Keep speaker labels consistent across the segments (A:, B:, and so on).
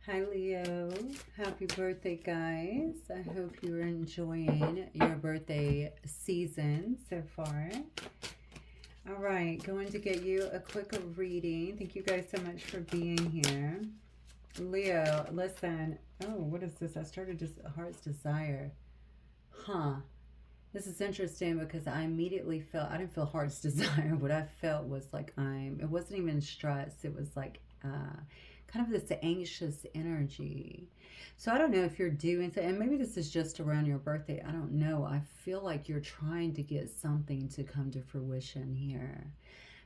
A: Hi Leo, happy birthday guys. I hope you're enjoying your birthday season so far. All right, going to get you a quick reading. Thank you guys so much for being here. Leo, listen. Oh, what is this? I started just Heart's Desire. Huh. This is interesting because I immediately felt, I didn't feel Heart's Desire. What I felt was like it wasn't even stress. It was like kind of this anxious energy. So I don't know if you're doing so, and maybe this is just around your birthday. I don't know. I feel like you're trying to get something to come to fruition here.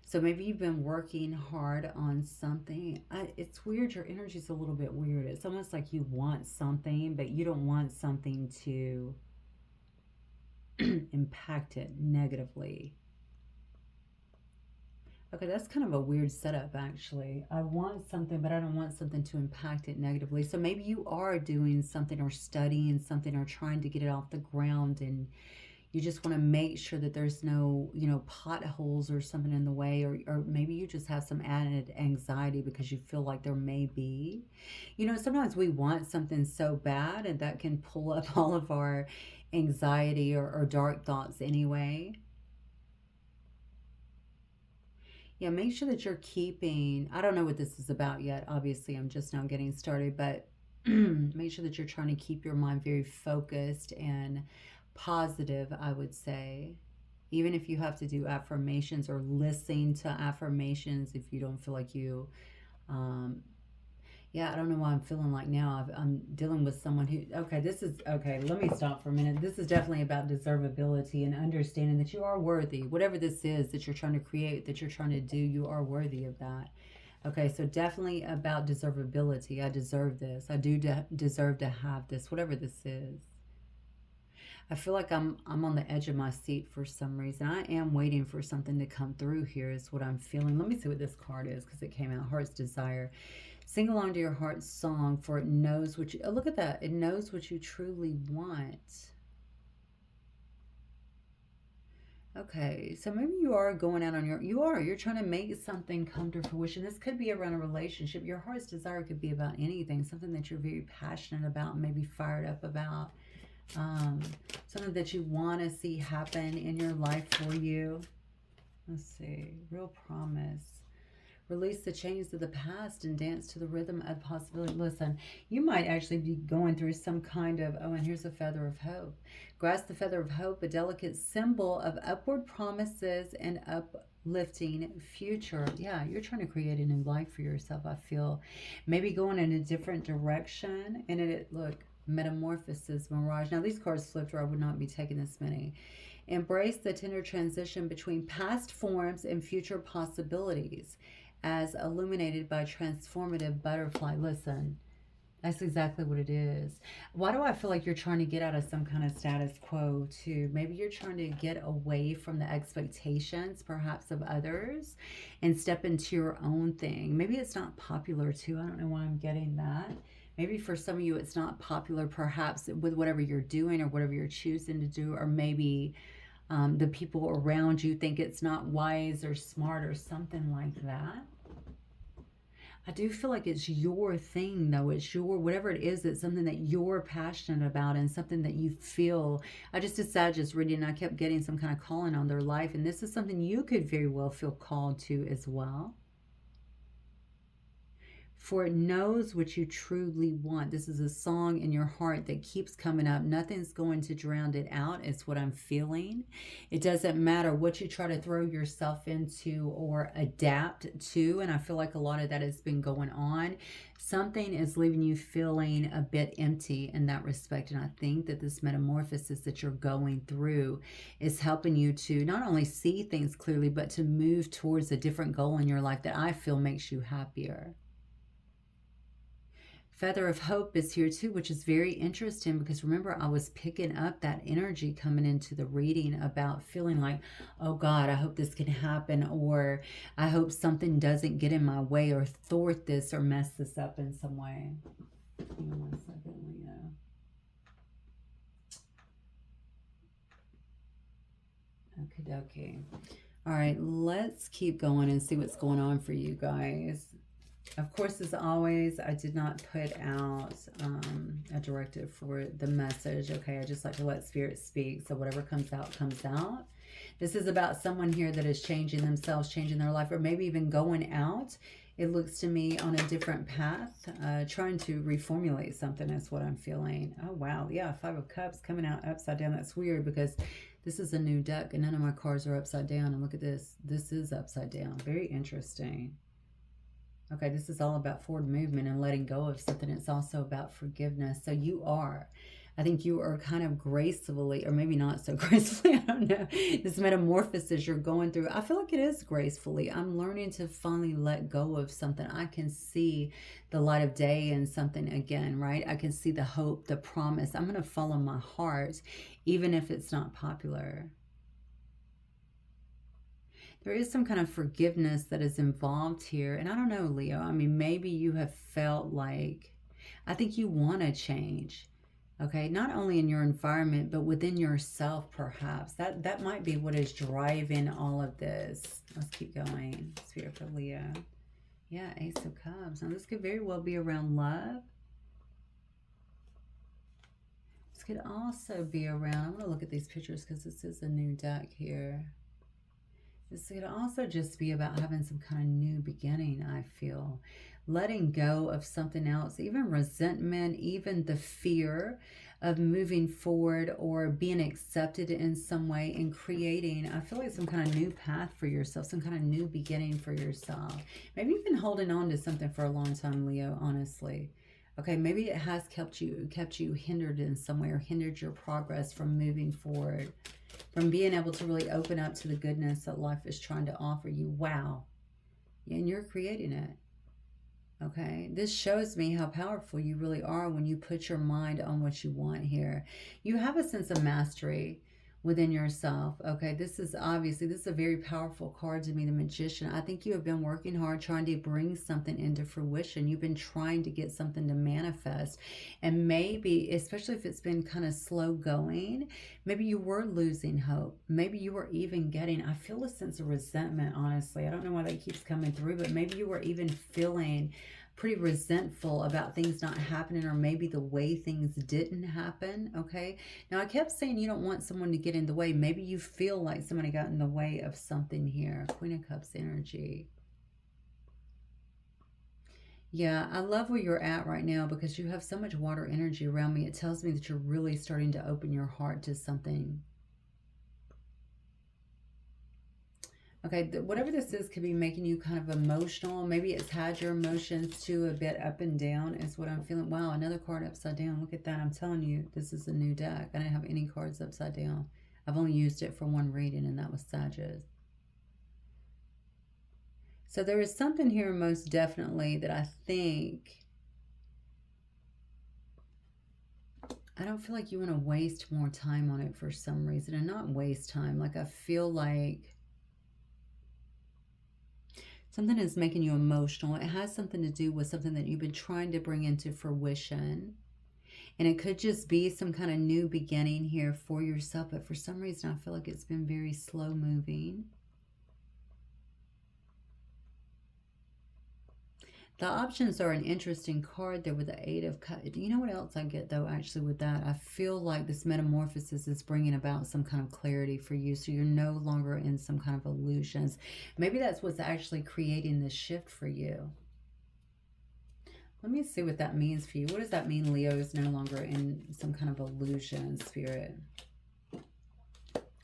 A: So maybe you've been working hard on something. It's weird. Your energy's a little bit weird. It's almost like you want something, but you don't want something to impact it negatively. Okay, that's kind of a weird setup, actually. I want something, but I don't want something to impact it negatively. So maybe you are doing something or studying something or trying to get it off the ground, and you just want to make sure that there's no, potholes or something in the way, or maybe you just have some added anxiety because you feel like there may be. Sometimes we want something so bad, and that can pull up all of our anxiety or dark thoughts anyway. Yeah, make sure that you're keeping, I don't know what this is about yet. Obviously, I'm just now getting started, but make sure that you're trying to keep your mind very focused and positive, I would say. Even if you have to do affirmations or listen to affirmations, if you don't feel like you um, yeah, I don't know why I'm feeling like now I'm dealing with someone who, okay, this is, okay, let me stop for a minute. This is definitely about deservability and understanding that you are worthy. Whatever this is that you're trying to create, that you're trying to do, you are worthy of that. Okay, so definitely about deservability. I deserve this. I do deserve to have this, whatever this is. I feel like I'm on the edge of my seat for some reason. I am waiting for something to come through here is what I'm feeling. Let me see what this card is because it came out. Heart's Desire. Sing along to your heart's song, for it knows what you, oh, look at that. It knows what you truly want. Okay, so maybe you are going out on you're trying to make something come to fruition. This could be around a relationship. Your heart's desire could be about anything, something that you're very passionate about, maybe fired up about, um, something that you want to see happen in your life for you. Let's see, real promise. Release the chains of the past and dance to the rhythm of possibility. Listen, you might actually be going through some kind of, oh, and here's a feather of hope. Grasp the feather of hope, a delicate symbol of upward promises and uplifting future. Yeah, you're trying to create a new life for yourself, I feel. Maybe going in a different direction. And look, metamorphosis, mirage. Now, these cards flipped, or I would not be taking this many. Embrace the tender transition between past forms and future possibilities as illuminated by transformative butterfly. Listen, that's exactly what it is. Why do I feel like you're trying to get out of some kind of status quo too? Maybe you're trying to get away from the expectations perhaps of others and step into your own thing. Maybe it's not popular too. I don't know why I'm getting that. Maybe for some of you it's not popular perhaps with whatever you're doing or whatever you're choosing to do, or maybe the people around you think it's not wise or smart or something like that. I do feel like it's your thing, though. It's your, whatever it is, it's something that you're passionate about and something that you feel. I just decided just reading, I kept getting some kind of calling on their life. And this is something you could very well feel called to as well. For it knows what you truly want. This is a song in your heart that keeps coming up. Nothing's going to drown it out. It's what I'm feeling. It doesn't matter what you try to throw yourself into or adapt to. And I feel like a lot of that has been going on. Something is leaving you feeling a bit empty in that respect. And I think that this metamorphosis that you're going through is helping you to not only see things clearly, but to move towards a different goal in your life that I feel makes you happier. Feather of Hope is here too, which is very interesting because remember, I was picking up that energy coming into the reading about feeling like, oh God, I hope this can happen, or I hope something doesn't get in my way or thwart this or mess this up in some way. Give me 1 second, Leo. Okie dokie. All right, let's keep going and see what's going on for you guys. Of course, as always, I did not put out a directive for the message. Okay, I just like to let Spirit speak. So whatever comes out, comes out. This is about someone here that is changing themselves, changing their life, or maybe even going out. It looks to me on a different path, trying to reformulate something is what I'm feeling. Oh, wow. Yeah, Five of Cups coming out upside down. That's weird because this is a new deck and none of my cards are upside down. And look at this. This is upside down. Very interesting. Okay, this is all about forward movement and letting go of something. It's also about forgiveness. So you are, I think you are kind of gracefully, or maybe not so gracefully, I don't know, this metamorphosis you're going through. I feel like it is gracefully. I'm learning to finally let go of something. I can see the light of day in something again, right? I can see the hope, the promise. I'm going to follow my heart, even if it's not popular. There is some kind of forgiveness that is involved here. And I don't know, Leo. I mean, maybe you have felt like, I think you want to change. Okay, not only in your environment, but within yourself, perhaps. That might be what is driving all of this. Let's keep going. Spirit for Leo. Yeah, Ace of Cups. Now, this could very well be around love. This could also be around, I'm going to look at these pictures because this is a new deck here. This could also just be about having some kind of new beginning, I feel. Letting go of something else, even resentment, even the fear of moving forward or being accepted in some way and creating, I feel like some kind of new path for yourself, some kind of new beginning for yourself. Maybe you've been holding on to something for a long time, Leo, honestly. Okay, maybe it has kept you hindered in some way or hindered your progress from moving forward, from being able to really open up to the goodness that life is trying to offer you. Wow. And you're creating it. Okay, this shows me how powerful you really are when you put your mind on what you want here. You have a sense of mastery within yourself. Okay, this is a very powerful card to me, the Magician. I think you have been working hard trying to bring something into fruition. You've been trying to get something to manifest, and maybe, especially if it's been kind of slow going, maybe you were losing hope. Maybe you were even getting, I feel a sense of resentment, honestly. I don't know why that keeps coming through, but maybe you were even feeling pretty resentful about things not happening, or maybe the way things didn't happen. Okay, now I kept saying you don't want someone to get in the way. Maybe you feel like somebody got in the way of something here. Queen of Cups energy. Yeah, I love where you're at right now because you have so much water energy around me. It tells me that you're really starting to open your heart to something. Okay, whatever this is could be making you kind of emotional. Maybe it's had your emotions too a bit up and down is what I'm feeling. Wow, another card upside down. Look at that. I'm telling you, this is a new deck. I didn't have any cards upside down. I've only used it for one reading, and that was Sagittarius. So there is something here most definitely that I think, I don't feel like you want to waste more time on it for some reason, and not waste time. Like I feel like something is making you emotional. It has something to do with something that you've been trying to bring into fruition. And it could just be some kind of new beginning here for yourself. But for some reason, I feel like it's been very slow moving. The options are an interesting card there with the Eight of Cups. You know what else I get, though, actually, with that? I feel like this metamorphosis is bringing about some kind of clarity for you, so you're no longer in some kind of illusions. Maybe that's what's actually creating this shift for you. Let me see what that means for you. What does that mean, Leo is no longer in some kind of illusion, Spirit?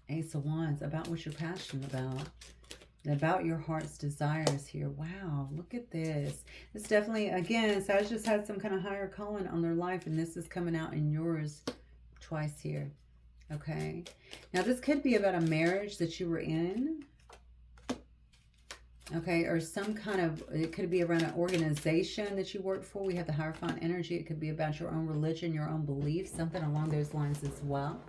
A: Ace of Wands, about what you're passionate about your heart's desires here. Wow, look at this. This definitely, again, Sag just had some kind of higher calling on their life, and this is coming out in yours twice here. Okay. Now, this could be about a marriage that you were in. Okay, or some kind of, it could be around an organization that you work for. We have the Hierophant energy. It could be about your own religion, your own beliefs, something along those lines as well.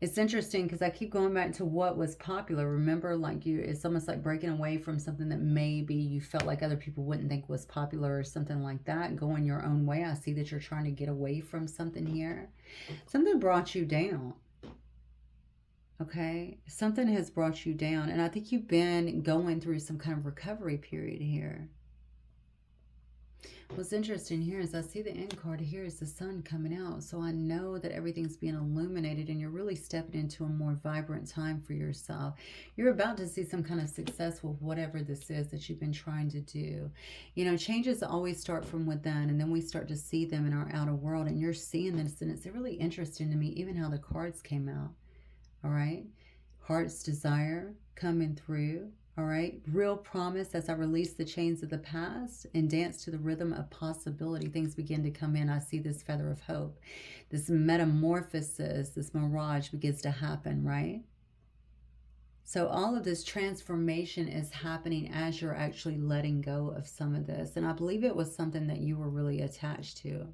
A: It's interesting because I keep going back to what was popular. Remember, like it's almost like breaking away from something that maybe you felt like other people wouldn't think was popular or something like that. Going your own way. I see that you're trying to get away from something here. Something brought you down. Okay, something has brought you down, and I think you've been going through some kind of recovery period here. What's interesting here is I see the end card here is the sun coming out. So I know that everything's being illuminated and you're really stepping into a more vibrant time for yourself. You're about to see some kind of success with whatever this is that you've been trying to do. You know, changes always start from within and then we start to see them in our outer world. And you're seeing this, and it's really interesting to me, even how the cards came out. All right. Heart's desire coming through. All right. Real promise as I release the chains of the past and dance to the rhythm of possibility. Things begin to come in. I see this feather of hope. This metamorphosis, this mirage begins to happen, right? So all of this transformation is happening as you're actually letting go of some of this. And I believe it was something that you were really attached to.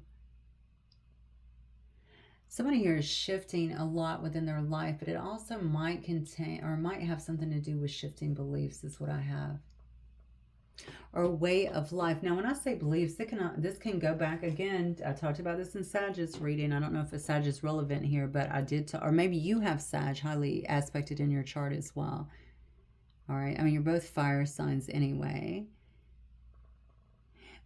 A: Somebody here is shifting a lot within their life, but it also might contain or might have something to do with shifting beliefs is what I have. Or a way of life. Now, when I say beliefs, this can go back again. I talked about this in Sag's reading. I don't know if a Sag is relevant here, but I did. Or maybe you have Sag highly aspected in your chart as well. All right. I mean, you're both fire signs anyway.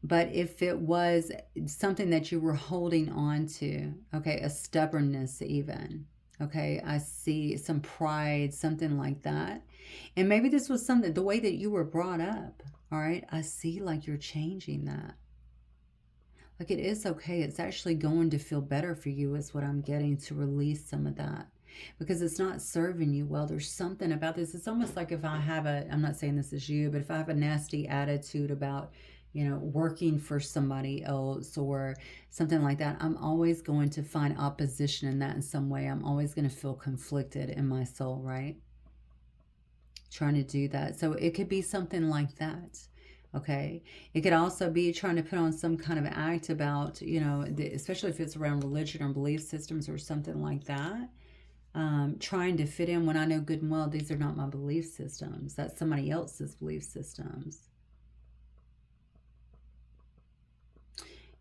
A: But if it was something that you were holding on to, okay, a stubbornness even, okay, I see some pride, something like that. And maybe this was something, the way that you were brought up, all right, I see like you're changing that. Like it is okay. It's actually going to feel better for you is what I'm getting, to release some of that. Because it's not serving you well. There's something about this. It's almost like if I have I'm not saying this is you, but if I have a nasty attitude about, you know, working for somebody else or something like that, I'm always going to find opposition in that in some way. I'm always going to feel conflicted in my soul, right? Trying to do that. So it could be something like that. Okay. It could also be trying to put on some kind of act about, you know, especially if it's around religion or belief systems or something like that. Trying to fit in when I know good and well these are not my belief systems. That's somebody else's belief systems.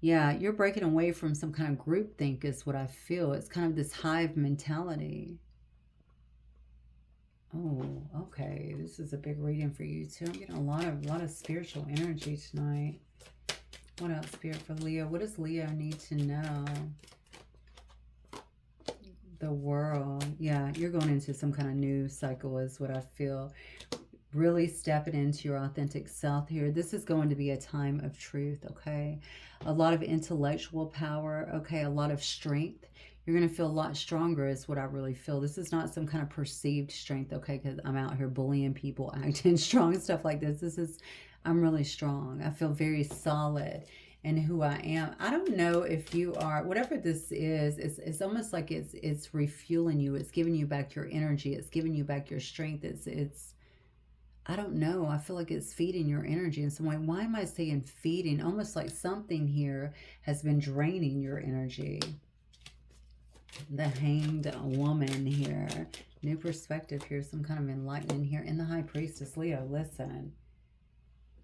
A: Yeah, you're breaking away from some kind of groupthink is what I feel. It's kind of this hive mentality. Oh, okay. This is a big reading for you too. I'm getting a lot of spiritual energy tonight. What else, Spirit, for Leo? What does Leo need to know? The world. Yeah, you're going into some kind of new cycle is what I feel. Really stepping into your authentic self here. This is going to be a time of truth, okay? A lot of intellectual power, okay? A lot of strength. You're going to feel a lot stronger is what I really feel. This is not some kind of perceived strength, okay? Because I'm out here bullying people, acting strong, stuff like this. I'm really strong. I feel very solid in who I am. I don't know if you are, whatever this is, it's almost like it's refueling you. It's giving you back your energy. It's giving you back your strength. It's I don't know. I feel like it's feeding your energy in some way. Why am I saying feeding? Almost like something here has been draining your energy. The Hanged Woman here. New perspective here. Some kind of enlightenment here. And the High Priestess. Leo, listen.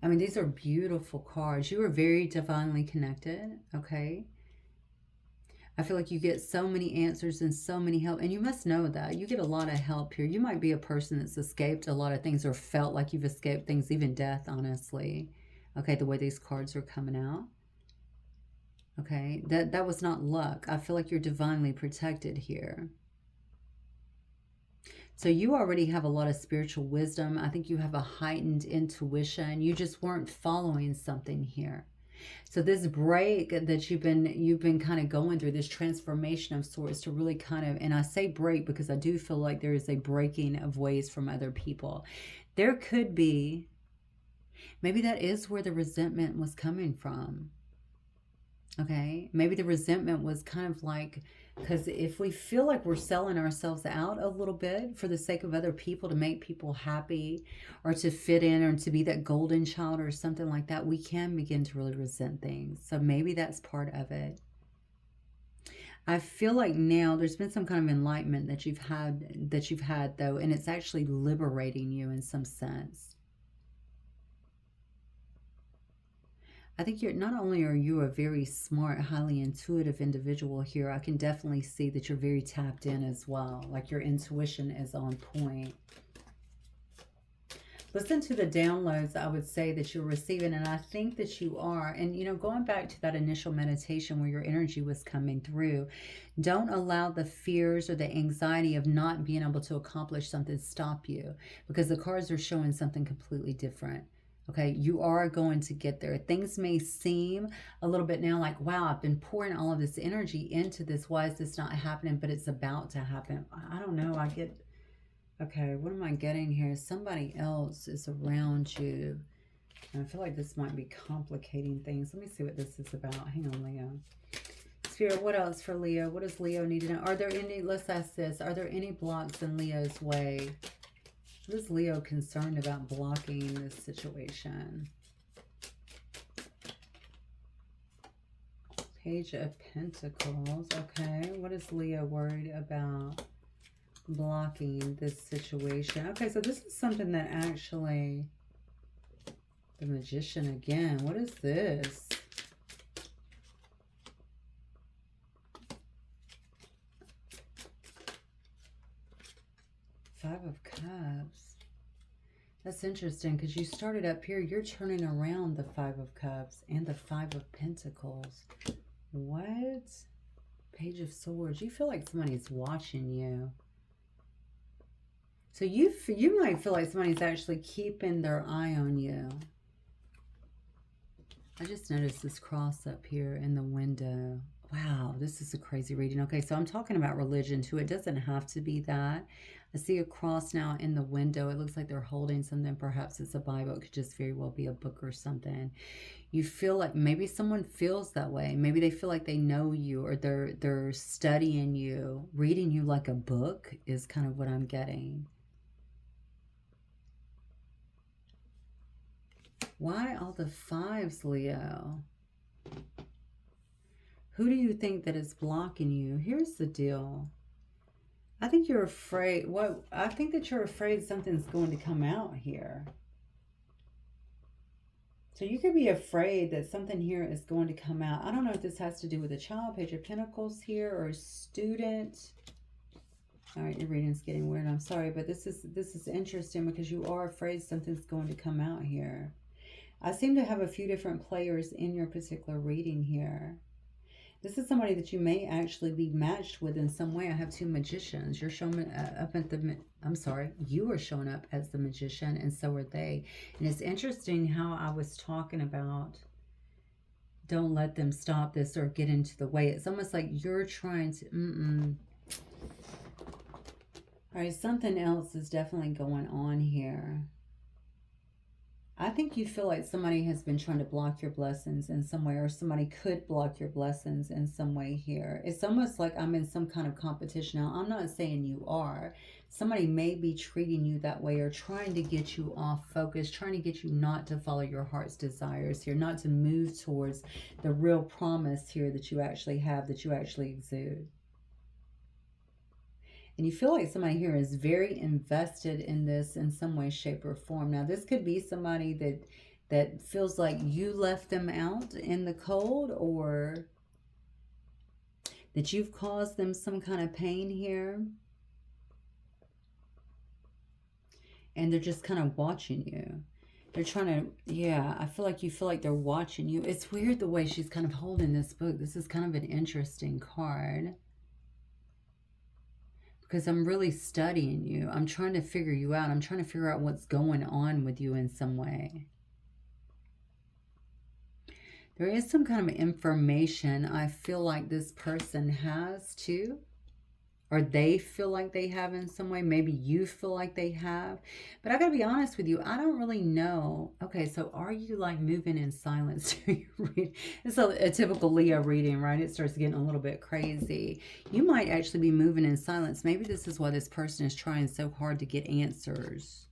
A: I mean, these are beautiful cards. You are very divinely connected. Okay. I feel like you get so many answers and so many help. And you must know that. You get a lot of help here. You might be a person that's escaped a lot of things or felt like you've escaped things, even death, honestly. Okay, the way these cards are coming out. Okay, that was not luck. I feel like you're divinely protected here. So you already have a lot of spiritual wisdom. I think you have a heightened intuition. You just weren't following something here. So this break that you've been kind of going through, this transformation of sorts to really kind of, and I say break because I do feel like there is a breaking of ways from other people. There could be, maybe that is where the resentment was coming from. Okay, maybe the resentment was kind of like, because if we feel like we're selling ourselves out a little bit for the sake of other people to make people happy or to fit in or to be that golden child or something like that, we can begin to really resent things. So maybe that's part of it. I feel like now there's been some kind of enlightenment that you've had though, and it's actually liberating you in some sense. I think you're not only are you a very smart, highly intuitive individual here, I can definitely see that you're very tapped in as well. Like your intuition is on point. Listen to the downloads I would say that you're receiving, and I think that you are. And, you know, going back to that initial meditation where your energy was coming through, don't allow the fears or the anxiety of not being able to accomplish something stop you, because the cards are showing something completely different. Okay, you are going to get there. Things may seem a little bit now like, wow, I've been pouring all of this energy into this. Why is this not happening? But it's about to happen. I don't know. I get, okay, what am I getting here? Somebody else is around you. And I feel like this might be complicating things. Let me see what this is about. Hang on, Leo. Spirit, what else for Leo? What does Leo need to know? Are there any, let's ask this, are there any blocks in Leo's way? What is Leo concerned about blocking this situation? Page of Pentacles. Okay, what is Leo worried about blocking this situation? Okay, so this is something that actually, the Magician again. What is this? Five of Cups. That's interesting because you started up here. You're turning around the Five of Cups and the Five of Pentacles. What? Page of Swords. You feel like somebody's watching you. So you might feel like somebody's actually keeping their eye on you. I just noticed this cross up here in the window. Wow, this is a crazy reading. Okay, so I'm talking about religion too. It doesn't have to be that. I see a cross now in the window. It looks like they're holding something. Perhaps it's a Bible. It could just very well be a book or something. You feel like maybe someone feels that way. Maybe they feel like they know you, or they're studying you. Reading you like a book is kind of what I'm getting. Why all the fives, Leo? Who do you think that is blocking you? Here's the deal. I think you're afraid. I think that you're afraid something's going to come out here. So you could be afraid that something here is going to come out. I don't know if this has to do with a child, Page of Pentacles here, or a student. All right, your reading's getting weird. I'm sorry, but this is interesting because you are afraid something's going to come out here. I seem to have a few different players in your particular reading here. This is somebody that you may actually be matched with in some way. I have two magicians. You're showing up at the, I'm sorry, you are showing up as the magician, and so are they. And it's interesting how I was talking about don't let them stop this or get into the way. It's almost like you're trying to, All right, something else is definitely going on here. I think you feel like somebody has been trying to block your blessings in some way, or somebody could block your blessings in some way here. It's almost like I'm in some kind of competition. Now, I'm not saying you are. Somebody may be treating you that way, or trying to get you off focus, trying to get you not to follow your heart's desires here, not to move towards the real promise here that you actually have, that you actually exude. And you feel like somebody here is very invested in this in some way, shape, or form. Now, this could be somebody that feels like you left them out in the cold, or that you've caused them some kind of pain here. And they're just kind of watching you. They're trying to, yeah, I feel like you feel like they're watching you. It's weird the way she's kind of holding this book. This is kind of an interesting card, because I'm really studying you. I'm trying to figure you out. I'm trying to figure out what's going on with you in some way. There is some kind of information I feel like this person has too, or they feel like they have in some way. Maybe you feel like they have. But I gotta be honest with you, I don't really know. Okay, so are you like moving in silence? It's a typical Leo reading, right? It starts getting a little bit crazy. You might actually be moving in silence. Maybe this is why this person is trying so hard to get answers.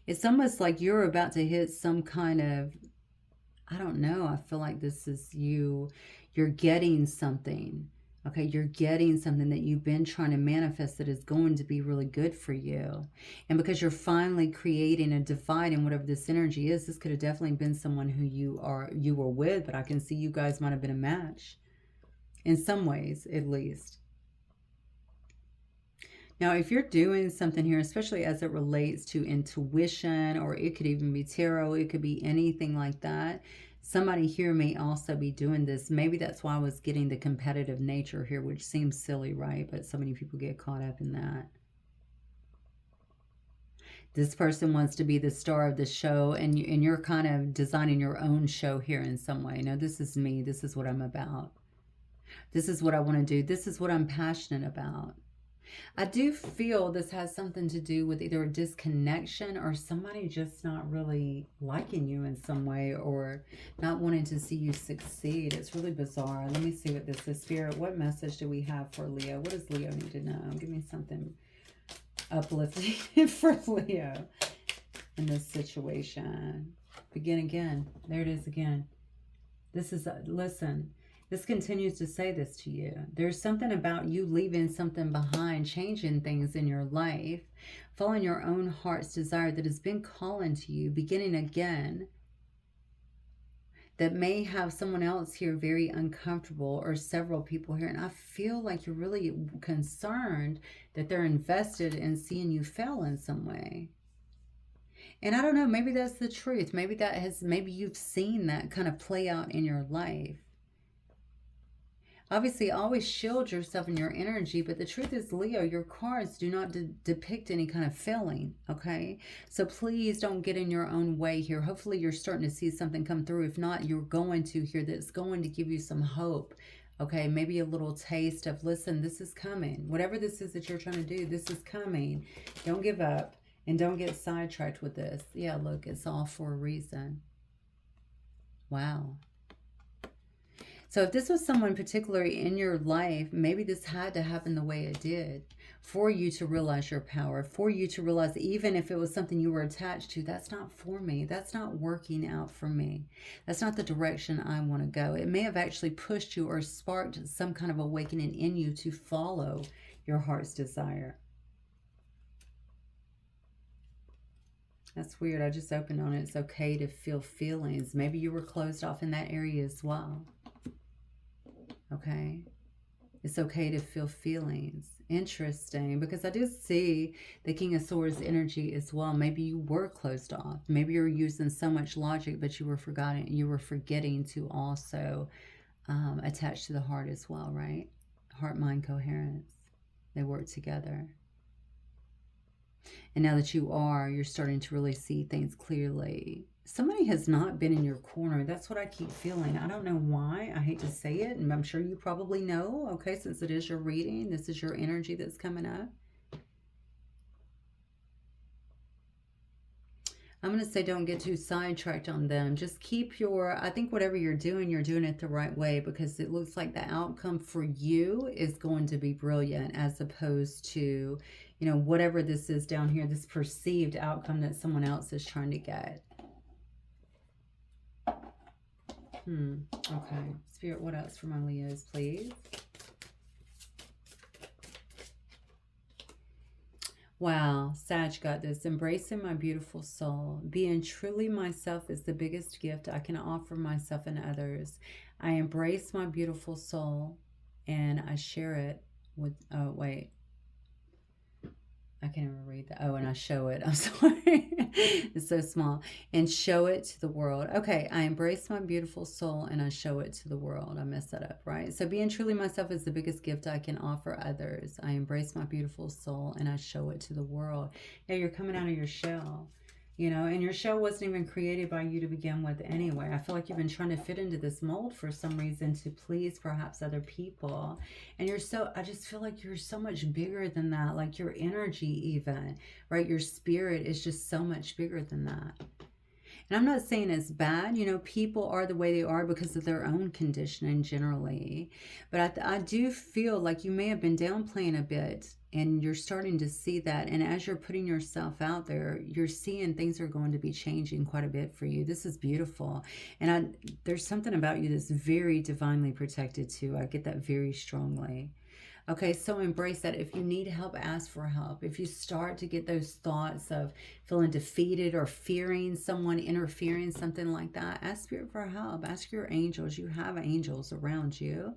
A: It's almost like you're about to hit some kind of, I don't know, I feel like this is you. You're getting something. Okay, you're getting something that you've been trying to manifest that is going to be really good for you. And because you're finally creating a divide in whatever this energy is, this could have definitely been someone who you were with, but I can see you guys might have been a match. In some ways, at least. Now, if you're doing something here, especially as it relates to intuition, or it could even be tarot, it could be anything like that. Somebody here may also be doing this. Maybe that's why I was getting the competitive nature here, which seems silly, right? But so many people get caught up in that. This person wants to be the star of the show, and you're kind of designing your own show here in some way. No, this is me. This is what I'm about. This is what I want to do. This is what I'm passionate about. I do feel this has something to do with either a disconnection or somebody just not really liking you in some way, or not wanting to see you succeed. It's really bizarre. Let me see what this is. Spirit, what message do we have for Leo? What does Leo need to know? Give me something uplifting for Leo in this situation. Begin again. There it is again. This is, listen. This continues to say this to you. There's something about you leaving something behind, changing things in your life, following your own heart's desire that has been calling to you, beginning again, that may have someone else here very uncomfortable, or several people here. And I feel like you're really concerned that they're invested in seeing you fail in some way. And I don't know, maybe that's the truth. Maybe you've seen that kind of play out in your life. Obviously, always shield yourself in your energy, but the truth is, Leo, your cards do not depict any kind of failing, okay? So please don't get in your own way here. Hopefully, you're starting to see something come through. If not, you're going to hear that's going to give you some hope, okay? Maybe a little taste of, listen, this is coming. Whatever this is that you're trying to do, this is coming. Don't give up, and don't get sidetracked with this. Yeah, look, it's all for a reason. Wow. So if this was someone particularly in your life, maybe this had to happen the way it did for you to realize your power, for you to realize, even if it was something you were attached to, that's not for me. That's not working out for me. That's not the direction I want to go. It may have actually pushed you or sparked some kind of awakening in you to follow your heart's desire. That's weird. I just opened on it. It's okay to feel feelings. Maybe you were closed off in that area as well. Okay, it's okay to feel feelings. Interesting, because I do see the King of Swords energy as well. Maybe you were closed off. Maybe you were using so much logic, but you were forgetting to also attach to the heart as well, right? Heart-mind coherence. They work together. And now that you're starting to really see things clearly. Somebody has not been in your corner. That's what I keep feeling. I don't know why. I hate to say it, and I'm sure you probably know, okay, since it is your reading. This is your energy that's coming up. I'm going to say don't get too sidetracked on them. Just keep I think whatever you're doing it the right way, because it looks like the outcome for you is going to be brilliant, as opposed to, whatever this is down here, this perceived outcome that someone else is trying to get. Okay. Spirit, what else for my Leos, please? Wow, Sag got this. Embracing my beautiful soul. Being truly myself is the biggest gift I can offer myself and others. I embrace my beautiful soul and I share it with, oh, wait. I can't even read that. Oh, and I show it. I'm sorry. It's so small. And show it to the world. Okay, I embrace my beautiful soul and I show it to the world. I messed that up, right? So being truly myself is the biggest gift I can offer others. I embrace my beautiful soul and I show it to the world. Yeah, you're coming out of your shell. And your shell wasn't even created by you to begin with anyway. I feel like you've been trying to fit into this mold for some reason to please perhaps other people. And I just feel like you're so much bigger than that. Like your energy even, right? Your spirit is just so much bigger than that. And I'm not saying it's bad. People are the way they are because of their own conditioning generally. But I do feel like you may have been downplaying a bit And you're starting to see that. And as you're putting yourself out there, you're seeing things are going to be changing quite a bit for you. This is beautiful. And there's something about you that's very divinely protected too. I get that very strongly. Okay, so embrace that. If you need help, ask for help. If you start to get those thoughts of feeling defeated or fearing someone interfering, something like that, ask Spirit for help. Ask your angels. You have angels around you.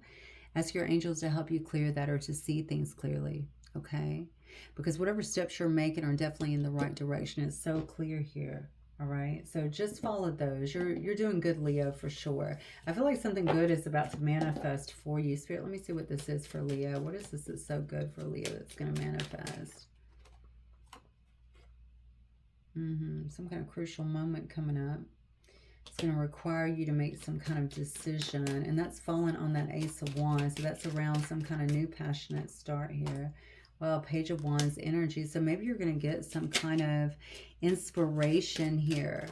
A: Ask your angels to help you clear that or to see things clearly. Okay? Because whatever steps you're making are definitely in the right direction. It's so clear here. All right, so just follow those. You're doing good, Leo, for sure. I feel like something good is about to manifest for you. Spirit, let me see what this is for Leo. What is this that's so good for Leo that's going to manifest? Some kind of crucial moment coming up. It's going to require you to make some kind of decision. And that's falling on that Ace of Wands. So that's around some kind of new passionate start here. Well, Page of Wands energy. So maybe you're going to get some kind of inspiration here.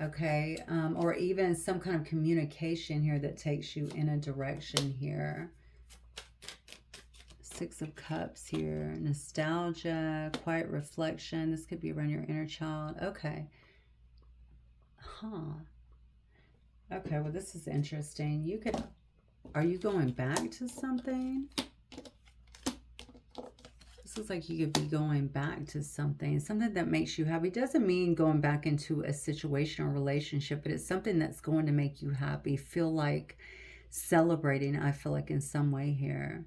A: Okay. Or even some kind of communication here that takes you in a direction here. Six of Cups here. Nostalgia, quiet reflection. This could be around your inner child. Okay. Okay, well, this is interesting. Are you going back to something? This looks like you could be going back to something that makes you happy. Doesn't mean going back into a situation or relationship, but it's something that's going to make you happy. Feel like celebrating, I feel like, in some way here.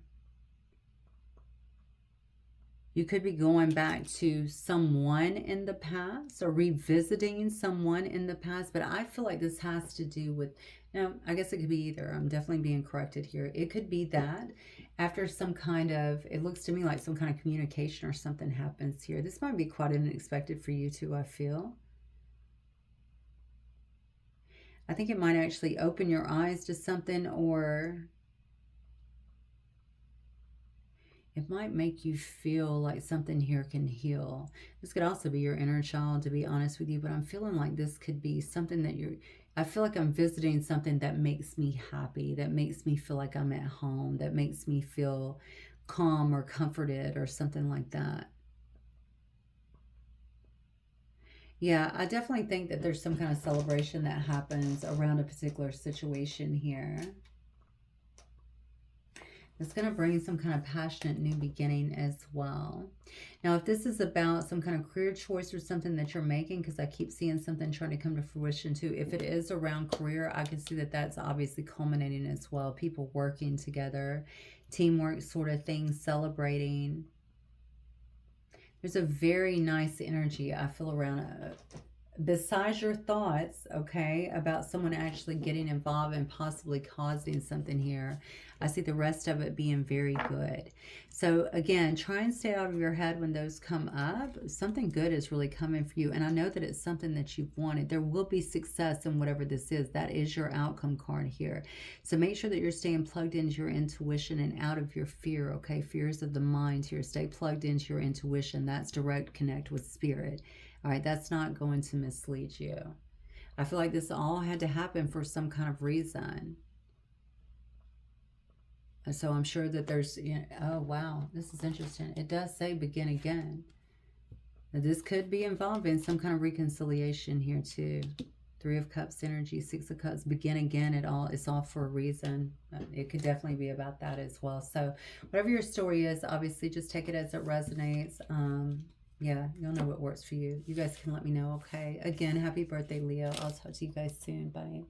A: You could be going back to someone in the past or revisiting someone in the past, but I feel like this has to do with, I guess it could be either. I'm definitely being corrected here. It could be that after some kind of, it looks to me like some kind of communication or something happens here. This might be quite unexpected for you too, I feel. I think it might actually open your eyes to something, or it might make you feel like something here can heal. This could also be your inner child, to be honest with you, but I'm feeling like this could be something that I feel like I'm visiting something that makes me happy, that makes me feel like I'm at home, that makes me feel calm or comforted or something like that. Yeah, I definitely think that there's some kind of celebration that happens around a particular situation here. It's going to bring some kind of passionate new beginning as well. Now, if this is about some kind of career choice or something that you're making, because I keep seeing something trying to come to fruition too. If it is around career, I can see that that's obviously culminating as well. People working together, teamwork sort of thing, celebrating. There's a very nice energy I feel around besides your thoughts, okay, about someone actually getting involved and possibly causing something here. I see the rest of it being very good. So again, try and stay out of your head when those come up. Something good is really coming for you. And I know that it's something that you've wanted. There will be success in whatever this is. That is your outcome card here. So make sure that you're staying plugged into your intuition and out of your fear, okay? Fears of the mind here. Stay plugged into your intuition. That's direct connect with spirit. All right, that's not going to mislead you. I feel like this all had to happen for some kind of reason. So I'm sure that there's, oh, wow, this is interesting. It does say begin again. Now, this could be involving some kind of reconciliation here too. Three of Cups energy, Six of Cups, begin again. It's all for a reason. It could definitely be about that as well. So whatever your story is, obviously just take it as it resonates. Yeah, you'll know what works for you. You guys can let me know, okay? Again, happy birthday, Leo. I'll talk to you guys soon. Bye.